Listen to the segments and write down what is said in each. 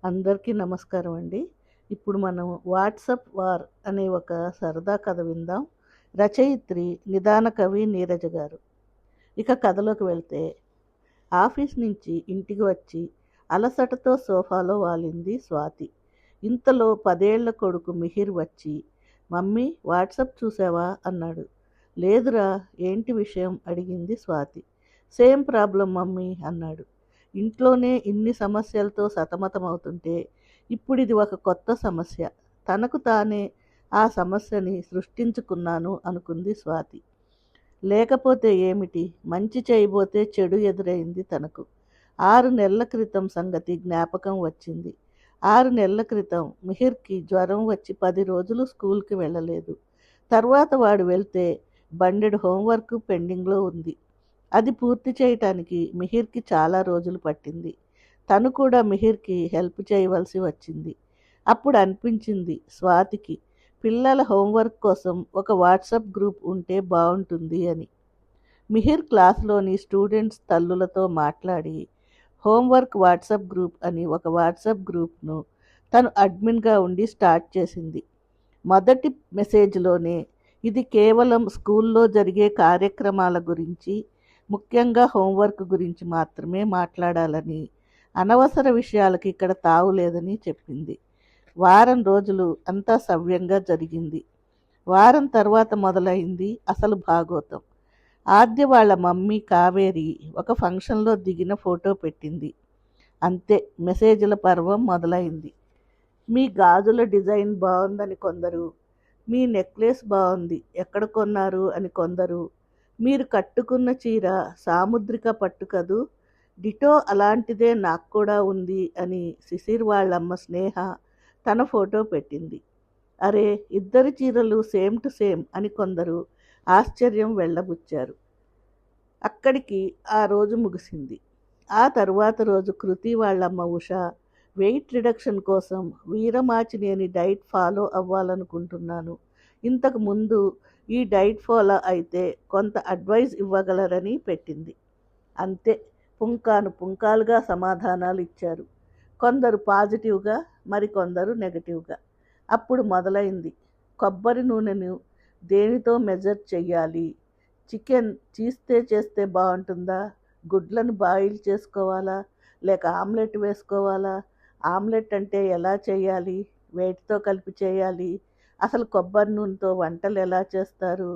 అందరికీ నమస్కారం అండి. ఇప్పుడు మనం 'వాట్సాప్ వార్' అనే ఒక సరదా కథ విందాం. రచయిత్రి నిదాన కవి నీరజ గారు. ఇక కథలోకి వెళ్తే, ఆఫీస్ నుంచి ఇంటికి వచ్చి అలసటతో సోఫాలో వాలింది స్వాతి. ఇంతలో 10 ఏళ్ల కొడుకు మిహిర్ వచ్చి, "మమ్మీ వాట్సాప్ చూసావా?" అన్నాడు. "లేదురా, ఏంటి విషయం?" అడిగింది స్వాతి. "సేమ్ ప్రాబ్లం మమ్మీ" అన్నాడు. ఇంట్లోనే ఇన్ని సమస్యలతో సతమతమవుతుంటే ఇప్పుడిది ఒక కొత్త సమస్య. తనకు తానే ఆ సమస్యని సృష్టించుకున్నాను అనుకుంది స్వాతి. లేకపోతే ఏమిటి, మంచి చేయబోతే చెడు ఎదురైంది తనకు. 6 నెలల క్రితం సంగతి జ్ఞాపకం వచ్చింది. 6 నెలల క్రితం మిహిర్కి జ్వరం వచ్చి 10 రోజులు స్కూల్కి వెళ్ళలేదు. తర్వాత వాడు వెళ్తే బండెడు హోంవర్క్ పెండింగ్లో ఉంది. అది పూర్తి చేయటానికి మిహిర్కి చాలా రోజులు పట్టింది. తను కూడా మిహిర్కి హెల్ప్ చేయవలసి వచ్చింది. అప్పుడు అనిపించింది స్వాతికి, పిల్లల హోంవర్క్ కోసం ఒక వాట్సాప్ గ్రూప్ ఉంటే బాగుంటుంది అని. మిహిర్ క్లాస్లోని స్టూడెంట్స్ తల్లులతో మాట్లాడి హోంవర్క్ వాట్సాప్ గ్రూప్ అని ఒక వాట్సాప్ గ్రూప్ను తను అడ్మిన్గా ఉండి స్టార్ట్ చేసింది. మొదటి మెసేజ్లోనే ఇది కేవలం స్కూల్లో జరిగే కార్యక్రమాల గురించి, ముఖ్యంగా హోంవర్క్ గురించి మాత్రమే మాట్లాడాలని, అనవసర విషయాలకి ఇక్కడ తావులేదని చెప్పింది. వారం రోజులు అంతా సవ్యంగా జరిగింది. వారం తర్వాత మొదలైంది అసలు భాగోతం. ఆద్య వాళ్ళ మమ్మీ కావేరి ఒక ఫంక్షన్లో దిగిన ఫోటో పెట్టింది. అంతే, మెసేజ్ల పర్వం మొదలైంది. "మీ గాజుల డిజైన్ బాగుందని కొందరు, మీ నెక్లెస్ బాగుంది, ఎక్కడ కొన్నారు అని కొందరు, మీరు కట్టుకున్న చీర సాముద్రిక పట్టు కదూ, డిటో అలాంటిదే నాకు కూడా ఉంది" అని శిశిర్ వాళ్ళమ్మ స్నేహ తన ఫోటో పెట్టింది. "అరే, ఇద్దరి చీరలు సేమ్ టు సేమ్" అని కొందరు ఆశ్చర్యం వెళ్ళబుచ్చారు. అక్కడికి ఆ రోజు ముగిసింది. ఆ తరువాత రోజు కృతి వాళ్ళమ్మ ఉష వెయిట్ రిడక్షన్ కోసం వీరమాచినేని డైట్ ఫాలో అవ్వాలనుకుంటున్నాను. ఇంతకు ముందు ఈ డైట్ ఫాలో అయితే కొంత అడ్వైస్ ఇవ్వగలరని పెట్టింది. అంతే, పుంకాను పుంకాలుగా సమాధానాలు ఇచ్చారు. కొందరు పాజిటివ్గా, మరికొందరు నెగటివ్గా. అప్పుడు మొదలైంది, కొబ్బరి నూనెను దేనితో మెజర్ చెయ్యాలి, చికెన్ చీస్తే చేస్తే బాగుంటుందా, గుడ్లను బాయిల్ చేసుకోవాలా లేక ఆమ్లెట్ వేసుకోవాలా, ఆమ్లెట్ అంటే ఎలా చేయాలి, వేటితో కలిపి చేయాలి, అసలు కొబ్బరి నూనెతో వంటలు ఎలా చేస్తారు,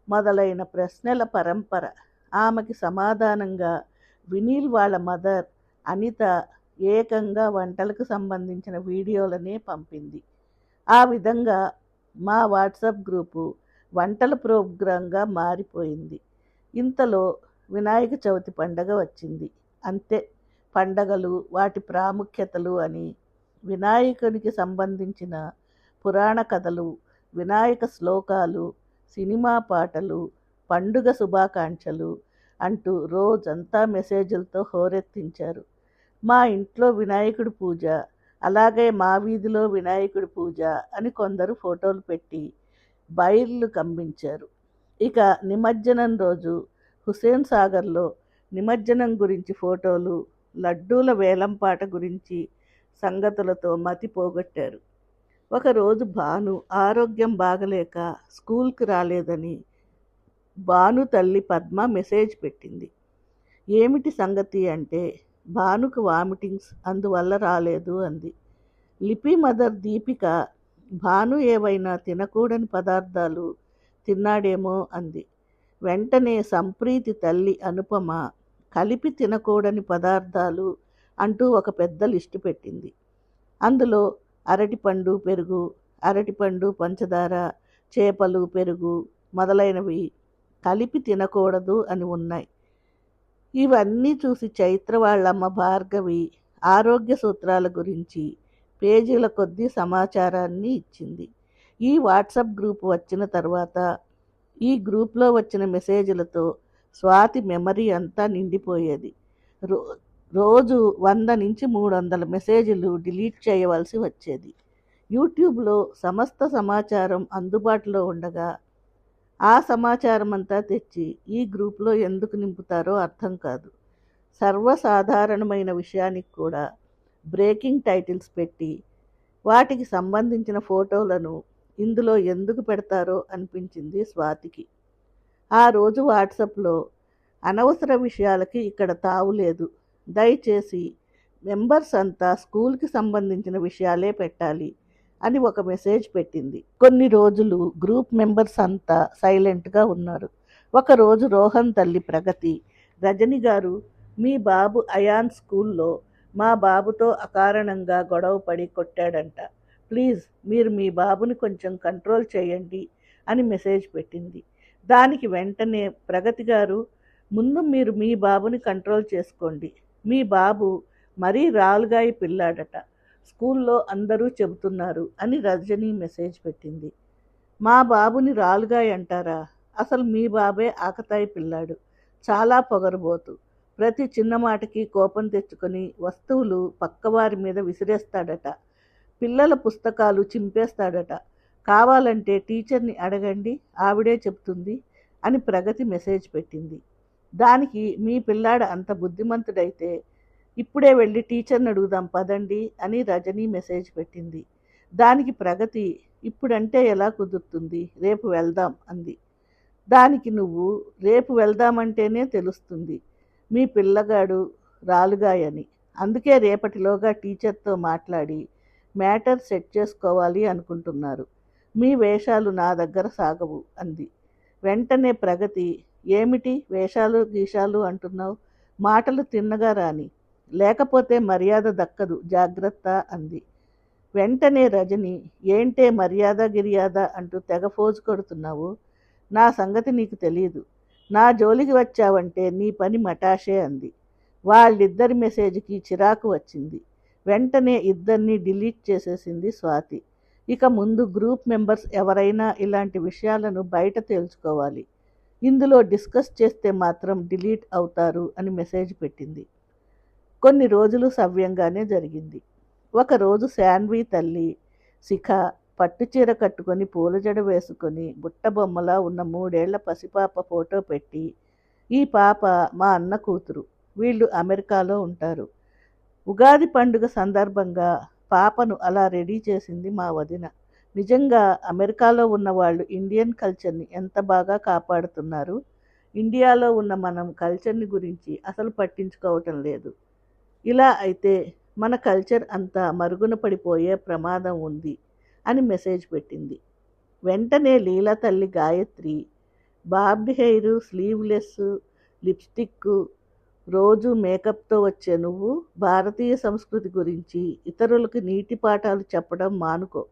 మొదలైన ప్రశ్నల పరంపర. ఆమెకి సమాధానంగా వినీల్ వాళ్ళ మదర్ అనిత ఏకంగా వంటలకు సంబంధించిన వీడియోలనే పంపింది. ఆ విధంగా మా వాట్సాప్ గ్రూపు వంటల ప్రోగ్రాంగా మారిపోయింది. ఇంతలో వినాయక చవితి పండగ వచ్చింది. అంతే, పండగలు, వాటి ప్రాముఖ్యతలు అని వినాయకునికి సంబంధించిన పురాణ కథలు, వినాయక శ్లోకాలు, సినిమా పాటలు, పండుగ శుభాకాంక్షలు అంటూ రోజంతా మెసేజ్లతో హోరెత్తించారు. మా ఇంట్లో వినాయకుడి పూజ, అలాగే మా వీధిలో వినాయకుడి పూజ అని కొందరు ఫోటోలు పెట్టి బైర్లు కమ్మించారు. ఇక నిమజ్జనం రోజు హుస్సేన్ సాగర్లో నిమజ్జనం గురించి ఫోటోలు, లడ్డూల వేలంపాట గురించి సంగతులతో మతి పోగొట్టారు. ఒకరోజు భాను ఆరోగ్యం బాగలేక స్కూల్కి రాలేదని భాను తల్లి పద్మ మెసేజ్ పెట్టింది. ఏమిటి సంగతి అంటే, భానుకు వామిటింగ్స్, అందువల్ల రాలేదు అంది. లిపి మదర్ దీపిక, భాను ఏవైనా తినకూడని పదార్థాలు తిన్నాడేమో అంది. వెంటనే సంప్రీతి తల్లి అనుపమ, కలిపి తినకూడని పదార్థాలు అంటూ ఒక పెద్ద లిస్టు పెట్టింది. అందులో అరటిపండు పెరుగు, అరటిపండు పంచదార, చేపలు పెరుగు మొదలైనవి కలిపి తినకూడదు అని ఉన్నాయి. ఇవన్నీ చూసి చైత్ర వాళ్ళమ్మ భార్గవి ఆరోగ్య సూత్రాల గురించి పేజీల కొద్దీ సమాచారాన్ని ఇచ్చింది. ఈ వాట్సాప్ గ్రూప్ వచ్చిన తర్వాత ఈ గ్రూప్లో వచ్చిన మెసేజ్లతో స్వాతి మెమరీ అంతా నిండిపోయేది. రోజు 100 నుంచి 300 మెసేజ్లు డిలీట్ చేయవలసి వచ్చేది. యూట్యూబ్లో సమస్త సమాచారం అందుబాటులో ఉండగా ఆ సమాచారం అంతా తెచ్చి ఈ గ్రూప్లో ఎందుకు నింపుతారో అర్థం కాదు. సర్వసాధారణమైన విషయానికి కూడా బ్రేకింగ్ టైటిల్స్ పెట్టి వాటికి సంబంధించిన ఫోటోలను ఇందులో ఎందుకు పెడతారో అనిపించింది స్వాతికి. ఆ రోజు వాట్సాప్లో అనవసర విషయాలకి ఇక్కడ తావు లేదు, దయచేసి మెంబర్స్ అంతా స్కూల్కి సంబంధించిన విషయాలే పెట్టాలి అని ఒక మెసేజ్ పెట్టింది. కొన్ని రోజులు గ్రూప్ మెంబర్స్ అంతా సైలెంట్గా ఉన్నారు. ఒకరోజు రోహన్ తల్లి ప్రగతి, రజని గారు, మీ బాబు అయాన్ స్కూల్లో మా బాబుతో అకారణంగా గొడవపడి కొట్టాడంట, ప్లీజ్ మీరు మీ బాబుని కొంచెం కంట్రోల్ చేయండి అని మెసేజ్ పెట్టింది. దానికి వెంటనే ప్రగతి గారు, ముందు మీరు మీ బాబుని కంట్రోల్ చేసుకోండి, మీ బాబు మరీ రాలుగాయి పిల్లాడట, స్కూల్లో అందరూ చెబుతున్నారు అని రజని మెసేజ్ పెట్టింది. మా బాబుని రాలుగాయి అంటారా? అసలు మీ బాబే ఆకతాయి పిల్లాడు, చాలా పొగరబోతు, ప్రతి చిన్న మాటకి కోపం తెచ్చుకొని వస్తువులు పక్కవారి మీద విసిరేస్తాడట, పిల్లల పుస్తకాలు చింపేస్తాడట, కావాలంటే టీచర్ని అడగండి, ఆవిడే చెప్తుంది అని ప్రగతి మెసేజ్ పెట్టింది. దానికి మీ పిల్లాడు అంత బుద్ధిమంతుడైతే ఇప్పుడే వెళ్ళి టీచర్ని అడుగుదాం పదండి అని రజని మెసేజ్ పెట్టింది. దానికి ప్రగతి, ఇప్పుడంటే ఎలా కుదురుతుంది, రేపు వెళ్దాం అంది. దానికి నువ్వు రేపు వెళ్దామంటేనే తెలుస్తుంది మీ పిల్లగాడు రాలుగాయని, అందుకే రేపటిలోగా టీచర్తో మాట్లాడి మ్యాటర్ సెట్ చేసుకోవాలి అనుకుంటున్నారు, మీ వేషాలు నా దగ్గర సాగవు అంది. వెంటనే ప్రగతి, ఏమిటి వేషాలు గీషాలు అంటున్నావు, మాటలు తిన్నగా రాని, లేకపోతే మర్యాద దక్కదు, జాగ్రత్త అంది. వెంటనే రజని, ఏంటే మర్యాద గిర్యాద అంటూ తెగ ఫోజు కొడుతున్నావు, నా సంగతి నీకు తెలియదు, నా జోలికి వచ్చావంటే నీ పని మటాషే అంది. వాళ్ళిద్దరి మెసేజ్కి చిరాకు వచ్చింది. వెంటనే ఇద్దరిని డిలీట్ చేసేసింది స్వాతి. ఇక ముందు గ్రూప్ మెంబర్స్ ఎవరైనా ఇలాంటి విషయాలను బయట తేల్చుకోవాలి, ఇందులో డిస్కస్ చేస్తే మాత్రం డిలీట్ అవుతారు అని మెసేజ్ పెట్టింది. కొన్ని రోజులు సవ్యంగానే జరిగింది. ఒకరోజు శాన్వి తల్లి శిఖ పట్టుచీర కట్టుకొని పూలజడ వేసుకొని బుట్టబొమ్మలా ఉన్న 3 ఏళ్ల పసిపాప ఫోటో పెట్టి, ఈ పాప మా అన్న కూతురు, వీళ్ళు అమెరికాలో ఉంటారు, ఉగాది పండుగ సందర్భంగా పాపను అలా రెడీ చేసింది మా వదిన, నిజంగా అమెరికాలో ఉన్న వాళ్ళు ఇండియన్ కల్చర్ని ఎంత బాగా కాపాడుతున్నారు, ఇండియాలో ఉన్న మనం కల్చర్ని గురించి అసలు పట్టించుకోవటం లేదు, ఇలా అయితే మన కల్చర్ అంతా మరుగున పడిపోయే ప్రమాదం ఉంది అని మెసేజ్ పెట్టింది. వెంటనే లీలా తల్లి Gayatri, bobbed hair, sleeveless, lipstick, రోజు మేకప్తో వచ్చే నువ్వు భారతీయ సంస్కృతి గురించి ఇతరులకు నీటి పాఠాలు చెప్పడం మానుకో,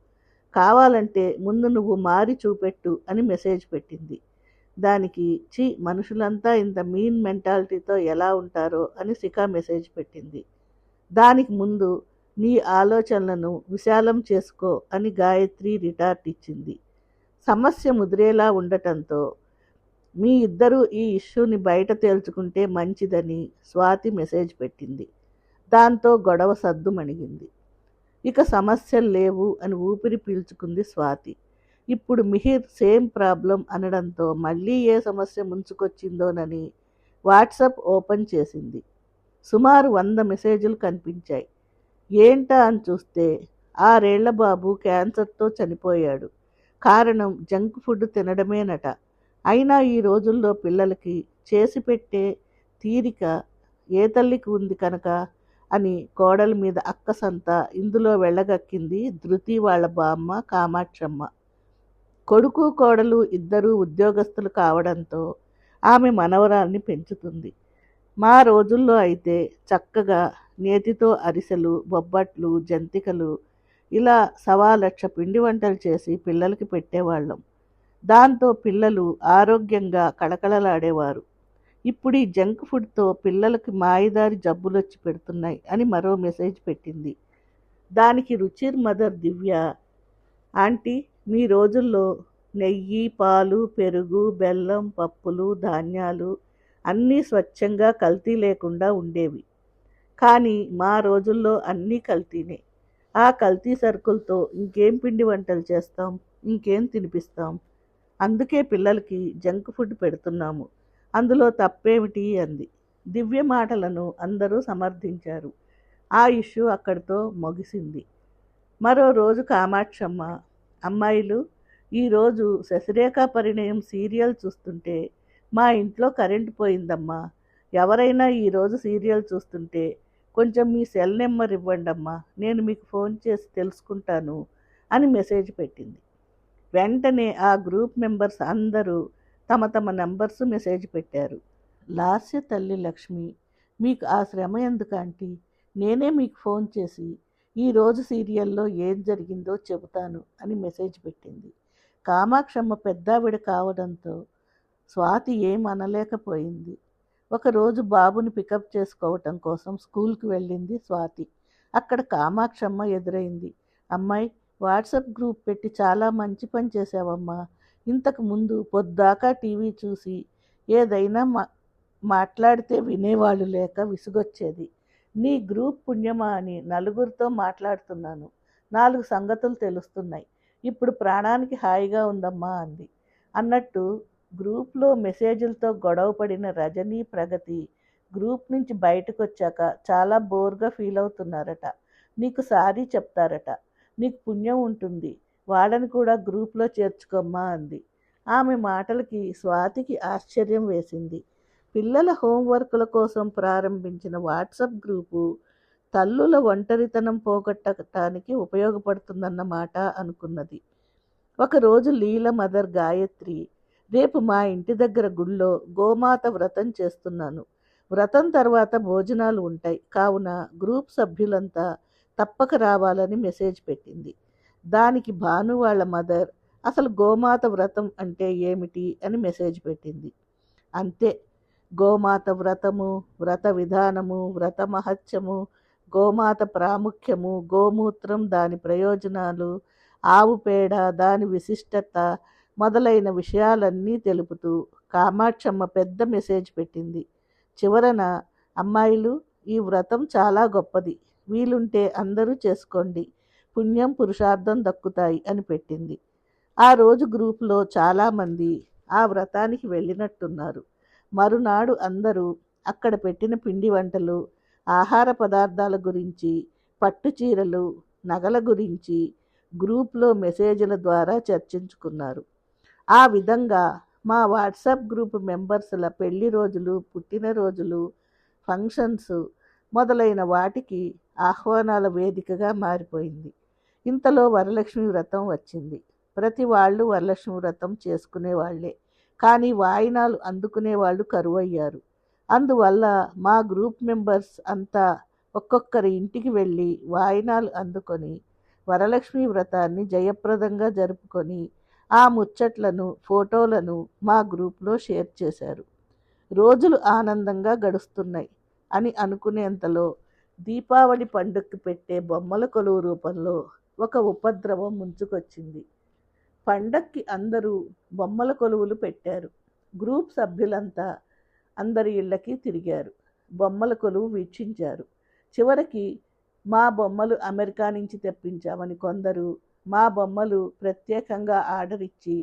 కావాలంటే ముందు నువ్వు మారి చూపెట్టు అని మెసేజ్ పెట్టింది. దానికి మనుషులంతా ఇంత మీన్ మెంటాలిటీతో ఎలా ఉంటారో అని శిఖ మెసేజ్ పెట్టింది. దానికి ముందు నీ ఆలోచనలను విశాలం చేసుకో అని గాయత్రి రిటార్ట్ ఇచ్చింది. సమస్య ముదిరేలా ఉండటంతో మీ ఇద్దరూ ఈ ఇష్యూని బయట తేల్చుకుంటే మంచిదని స్వాతి మెసేజ్ పెట్టింది. దాంతో గొడవ సద్దుమణిగింది. ఇక సమస్యలు లేవు అని ఊపిరి పీల్చుకుంది స్వాతి. ఇప్పుడు మిహిర్ సేమ్ ప్రాబ్లం అనడంతో మళ్ళీ ఏ సమస్య ముంచుకొచ్చిందోనని వాట్సాప్ ఓపెన్ చేసింది. సుమారు 100 మెసేజ్లు కనిపించాయి. ఏంటా అని చూస్తే 6 ఏళ్ల బాబు క్యాన్సర్తో చనిపోయాడు, కారణం జంక్ ఫుడ్ తినడమేనట, అయినా ఈ రోజుల్లో పిల్లలకి చేసి పెట్టే తీరిక ఏ తల్లికి ఉంది కనుక అని కోడల మీద అక్కసంతా ఇందులో వెళ్ళగక్కింది ధృతి వాళ్ళ బామ్మ కామాక్షమ్మ. కొడుకు కోడలు ఇద్దరూ ఉద్యోగస్తులు కావడంతో ఆమె మనవరాల్ని పెంచుతుంది. మా రోజుల్లో అయితే చక్కగా నేతితో అరిసెలు, బొబ్బట్లు, జంతికలు ఇలా 1,1,00,000 పిండి వంటలు చేసి పిల్లలకి పెట్టేవాళ్ళం. దాంతో పిల్లలు ఆరోగ్యంగా కళకళలాడేవారు. ఇప్పుడు ఈ జంక్ ఫుడ్తో పిల్లలకి మాయదారి జబ్బులొచ్చి పెడుతున్నాయి అని మరో మెసేజ్ పెట్టింది. దానికి రుచిర్ మదర్ దివ్య, ఆంటీ మీ రోజుల్లో నెయ్యి, పాలు, పెరుగు, బెల్లం, పప్పులు, ధాన్యాలు అన్నీ స్వచ్ఛంగా కల్తీ లేకుండా ఉండేవి, కానీ మా రోజుల్లో అన్నీ కల్తీనే, ఆ కల్తీ సరుకులతో ఇంకేం పిండి వంటలు చేస్తాం, ఇంకేం తినిపిస్తాం, అందుకే పిల్లలకి జంక్ ఫుడ్ పెడుతున్నాము, అందులో తప్పేమిటి అంది. దివ్య మాటలను అందరూ సమర్థించారు. ఆ ఇష్యూ అక్కడితో ముగిసింది. మరో రోజు కామాక్షమ్మ, అమ్మాయిలు, ఈరోజు శశిరేఖ పరిణయం సీరియల్ చూస్తుంటే మా ఇంట్లో కరెంటు పోయిందమ్మా. ఎవరైనా ఈరోజు సీరియల్ చూస్తుంటే కొంచెం మీ సెల్ నెంబర్ ఇవ్వండమ్మా, నేను మీకు ఫోన్ చేసి తెలుసుకుంటాను అని మెసేజ్ పెట్టింది. వెంటనే ఆ గ్రూప్ మెంబర్స్ అందరూ తమ తమ నంబర్స్ మెసేజ్ పెట్టారు. లాస్య తల్లి లక్ష్మి, మీకు ఆ శ్రమ ఎందుకు ఆంటీ, నేనే మీకు ఫోన్ చేసి ఈరోజు సీరియల్లో ఏం జరిగిందో చెబుతాను అని మెసేజ్ పెట్టింది. కామాక్షమ్మ పెద్దావిడ కావడంతో స్వాతి ఏం అనలేకపోయింది. ఒకరోజు బాబుని పికప్ చేసుకోవటం కోసం స్కూల్కి వెళ్ళింది స్వాతి. అక్కడ కామాక్షమ్మ ఎదురైంది. అమ్మాయి, వాట్సాప్ గ్రూప్ పెట్టి చాలా మంచి పని చేసావమ్మా. ఇంతకు ముందు పొద్దాకా టీవీ చూసి ఏదైనా మాట్లాడితే వినేవాళ్ళు లేక విసుగొచ్చేది. నీ గ్రూప్ పుణ్యమా అని నలుగురితో మాట్లాడుతున్నాను. 4 సంగతులు తెలుస్తున్నాయి. ఇప్పుడు ప్రాణానికి హాయిగా ఉందమ్మా అంది. అన్నట్టు గ్రూప్లో మెసేజ్లతో గొడవ పడిన రజనీ, ప్రగతి గ్రూప్ నుంచి బయటకు వచ్చాక చాలా బోర్గా ఫీల్ అవుతున్నారట. నీకు సారీ చెప్తారట. నీకు పుణ్యం ఉంటుంది, వాళ్ళని కూడా గ్రూప్లో చేర్చుకోమ్మా అంది. ఆమె మాటలకి స్వాతికి ఆశ్చర్యం వేసింది. పిల్లల హోంవర్కుల కోసం ప్రారంభించిన వాట్సాప్ గ్రూపు తల్లుల ఒంటరితనం పోగొట్టడానికి ఉపయోగపడుతుందన్నమాట అనుకున్నది. ఒకరోజు లీల మదర్ గాయత్రి, రేపు మా ఇంటి దగ్గర గుళ్ళో గోమాత వ్రతం చేస్తున్నాను. వ్రతం తర్వాత భోజనాలు ఉంటాయి, కావున గ్రూప్ సభ్యులంతా తప్పక రావాలని మెసేజ్ పెట్టింది. దానికి భాను వాళ్ళ మదర్, అసలు గోమాత వ్రతం అంటే ఏమిటి అని మెసేజ్ పెట్టింది. అంతే, గోమాత వ్రతము, వ్రత విధానము, వ్రత మహత్యము, గోమాత ప్రాముఖ్యము, గోమూత్రం దాని ప్రయోజనాలు, ఆవు పేడ దాని విశిష్టత మొదలైన విషయాలన్నీ తెలుపుతూ కామాక్షమ్మ పెద్ద మెసేజ్ పెట్టింది. చివరన, అమ్మాయిలు, ఈ వ్రతం చాలా గొప్పది, వీలుంటే అందరూ చేసుకోండి, పుణ్యం పురుషార్థం దక్కుతాయి అని పెట్టింది. ఆ రోజు గ్రూపులో చాలామంది ఆ వ్రతానికి వెళ్ళినట్టున్నారు. మరునాడు అందరూ అక్కడ పెట్టిన పిండి వంటలు, ఆహార పదార్థాల గురించి, పట్టు చీరలు, నగల గురించి గ్రూప్లో మెసేజ్ల ద్వారా చర్చించుకున్నారు. ఆ విధంగా మా వాట్సాప్ గ్రూప్ మెంబర్స్ల పెళ్లి రోజులు, పుట్టినరోజులు, ఫంక్షన్స్ మొదలైన వాటికి ఆహ్వానాల వేదికగా మారిపోయింది. ఇంతలో వరలక్ష్మి వ్రతం వచ్చింది. ప్రతి వాళ్ళు వరలక్ష్మి వ్రతం చేసుకునేవాళ్లే, కానీ వాయినాలు అందుకునేవాళ్ళు కరువయ్యారు. అందువల్ల మా గ్రూప్ మెంబర్స్ అంతా ఒక్కొక్కరి ఇంటికి వెళ్ళి వాయినాలు అందుకొని వరలక్ష్మి వ్రతాన్ని జయప్రదంగా జరుపుకొని ఆ ముచ్చట్లను, ఫోటోలను మా గ్రూప్లో షేర్ చేశారు. రోజులు ఆనందంగా గడుస్తున్నాయి అని అనుకునేంతలో దీపావళి పండుగకి పెట్టే బొమ్మల కొలువు రూపంలో ఒక ఉపద్రవం ముంచుకొచ్చింది. పండక్కి అందరూ బొమ్మల కొలువులు పెట్టారు. గ్రూప్ సభ్యులంతా అందరి ఇళ్ళకి తిరిగారు, బొమ్మల కొలువు వీక్షించారు. చివరికి మా బొమ్మలు అమెరికా నుంచి తెప్పించామని కొందరు, మా బొమ్మలు ప్రత్యేకంగా ఆర్డర్ ఇచ్చి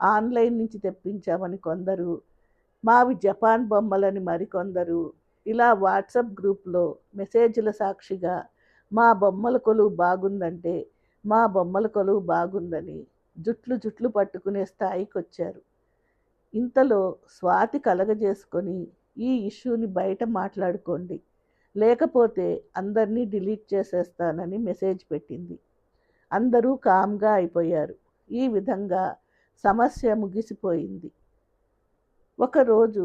ఆన్లైన్ నుంచి తెప్పించామని కొందరు, మావి జపాన్ బొమ్మలని మరికొందరు, ఇలా వాట్సాప్ గ్రూప్లో మెసేజ్ల సాక్షిగా మా బొమ్మల కొలువు బాగుందంటే మా బొమ్మల కొలువు బాగుందని జుట్లు పట్టుకునే స్థాయికి వచ్చారు. ఇంతలో స్వాతి కలగజేసుకొని, ఈ ఇష్యూని బయట మాట్లాడుకోండి, లేకపోతే అందరినీ డిలీట్ చేసేస్తానని మెసేజ్ పెట్టింది. అందరూ కామ్గా అయిపోయారు. ఈ విధంగా సమస్య ముగిసిపోయింది. ఒకరోజు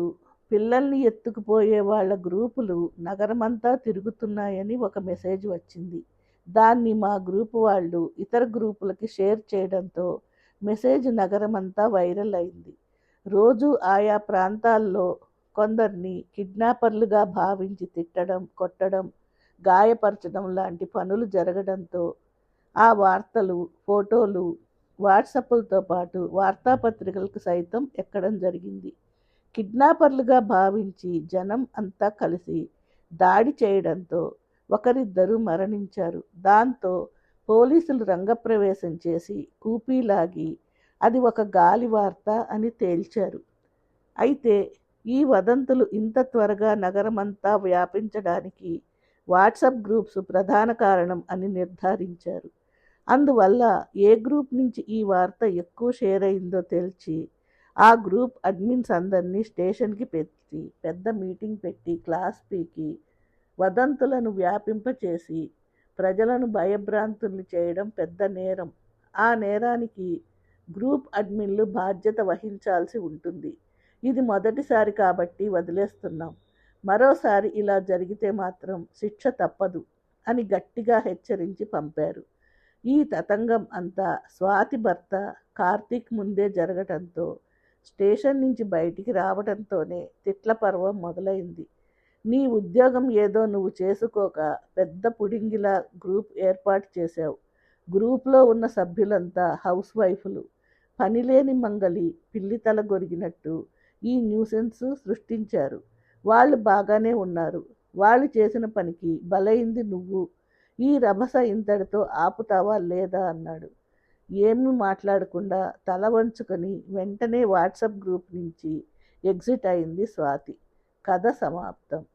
పిల్లల్ని ఎత్తుకుపోయే వాళ్ళ గ్రూపులు నగరమంతా తిరుగుతున్నాయని ఒక మెసేజ్ వచ్చింది. దాన్ని మా గ్రూపు వాళ్ళు ఇతర గ్రూపులకి షేర్ చేయడంతో మెసేజ్ నగరమంతా వైరల్ అయింది. రోజు ఆయా ప్రాంతాల్లో కొందరిని కిడ్నాపర్లుగా భావించి తిట్టడం, కొట్టడం, గాయపరచడం లాంటి పనులు జరగడంతో ఆ వార్తలు, ఫోటోలు వాట్సాప్లతో పాటు వార్తాపత్రికలకు సైతం ఎక్కడం జరిగింది. కిడ్నాపర్లుగా భావించి జనం అంతా కలిసి దాడి చేయడంతో ఒకరిద్దరు మరణించారు. దాంతో పోలీసులు రంగప్రవేశం చేసి కూపీలాగి అది ఒక గాలి వార్త అని తేల్చారు. అయితే ఈ వదంతులు ఇంత త్వరగా నగరమంతా వ్యాపించడానికి వాట్సాప్ గ్రూప్స్ ప్రధాన కారణం అని నిర్ధారించారు. అందువల్ల ఏ గ్రూప్ నుంచి ఈ వార్త ఎక్కువ షేర్ అయిందో తెలిసి ఆ గ్రూప్ అడ్మిన్స్ అందరినీ స్టేషన్కి పెట్టి పెద్ద మీటింగ్ పెట్టి క్లాస్ పీకి వదంతులను వ్యాపింపచేసి ప్రజలను భయభ్రాంతుల్ని చేయడం పెద్ద నేరం. ఆ నేరానికి గ్రూప్ అడ్మిన్లు బాధ్యత వహించాల్సి ఉంటుంది. ఇది మొదటిసారి కాబట్టి వదిలేస్తున్నాం. మరోసారి ఇలా జరిగితే మాత్రం శిక్ష తప్పదు అని గట్టిగా హెచ్చరించి పంపారు. ఈ తతంగం అంతా స్వాతి భర్త కార్తీక్ ముందే జరగటంతో స్టేషన్ నుంచి బయటికి రావడంతోనే తిట్ల పర్వం మొదలైంది. నీ ఉద్యోగం ఏదో నువ్వు చేసుకోక పెద్ద పుడింగిలా గ్రూప్ ఏర్పాటు చేశావు. గ్రూప్లో ఉన్న సభ్యులంతా హౌస్ వైఫ్లు. పనిలేని మంగలి పిల్లి తల గొరిగినట్టు ఈ న్యూసెన్స్ సృష్టించారు. వాళ్ళు బాగానే ఉన్నారు. వాళ్ళు చేసిన పనికి బలైంది నువ్వు. ఈ రభస ఇంతటితో ఆపుతావా లేదా అన్నాడు. ఏమీ మాట్లాడకుండా తల వంచుకొని వెంటనే వాట్సాప్ గ్రూప్ నుంచి ఎగ్జిట్ అయింది స్వాతి. కథ సమాప్తం.